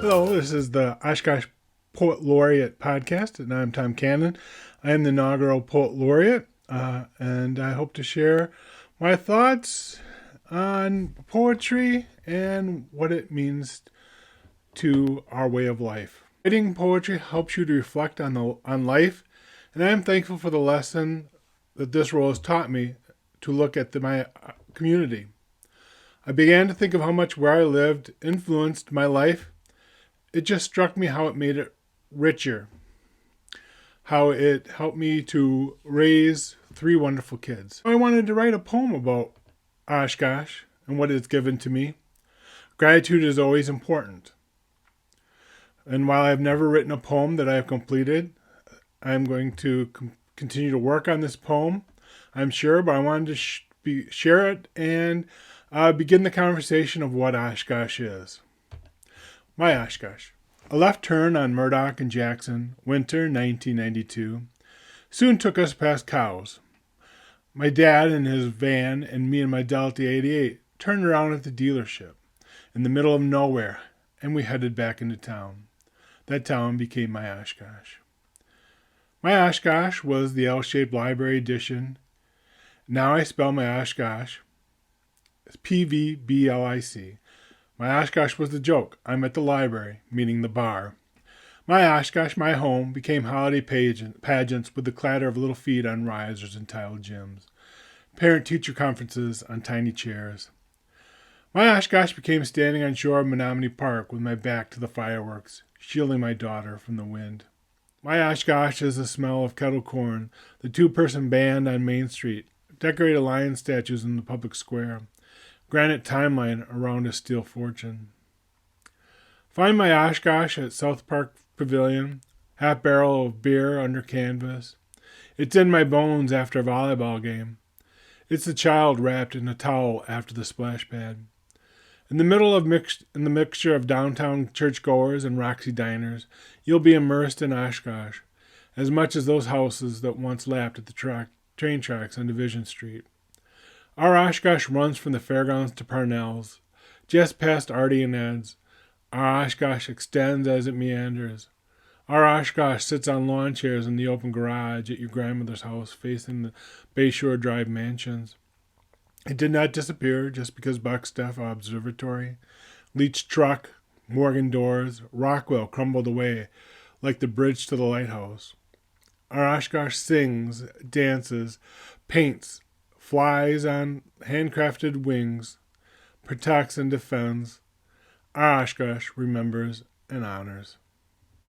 Hello, this is the Oshkosh Poet Laureate podcast, and I'm Tom Cannon. I am the inaugural Poet Laureate, and I hope to share my thoughts on poetry and what it means to our way of life. Writing poetry helps you to reflect on life, and I am thankful for the lesson that this role has taught me to look at my community. I began to think of how much where I lived influenced my life. It just struck me how it made it richer, how it helped me to raise 3 wonderful kids. I wanted to write a poem about Oshkosh and what it's given to me. Gratitude is always important. And while I've never written a poem that I have completed, I'm going to continue to work on this poem, I'm sure, but I wanted to share it and begin the conversation of what Oshkosh is. My Oshkosh. A left turn on Murdoch and Jackson, winter 1992, soon took us past cows. My dad in his van and me in my Delta 88 turned around at the dealership in the middle of nowhere, and we headed back into town. That town became my Oshkosh. My Oshkosh was the L-shaped library edition. Now I spell my Oshkosh as P-V-B-L-I-C. My Oshkosh was the joke. I'm at the library, meaning the bar. My Oshkosh, my home, became holiday pageants with the clatter of little feet on risers and tiled gyms. Parent-teacher conferences on tiny chairs. My Oshkosh became standing on shore of Menominee Park with my back to the fireworks, shielding my daughter from the wind. My Oshkosh is the smell of kettle corn, the 2-person band on Main Street, decorated lion statues in the public square, granite timeline around a steel fortune. Find my Oshkosh at South Park Pavilion, half barrel of beer under canvas. It's in my bones after a volleyball game. It's the child wrapped in a towel after the splash pad. In the middle of in the mixture of downtown churchgoers and Roxy diners, you'll be immersed in Oshkosh, as much as those houses that once lapped at the train tracks on Division Street. Our Oshkosh runs from the fairgrounds to Parnell's, just past Artie and Ed's. Our Oshkosh extends as it meanders. Our Oshkosh sits on lawn chairs in the open garage at your grandmother's house facing the Bayshore Drive mansions. It did not disappear just because Buckstaff Observatory, Leach Truck, Morgan Doors, Rockwell crumbled away like the bridge to the lighthouse. Our Oshkosh sings, dances, paints, flies on handcrafted wings, protects and defends. Our Oshkosh remembers and honors.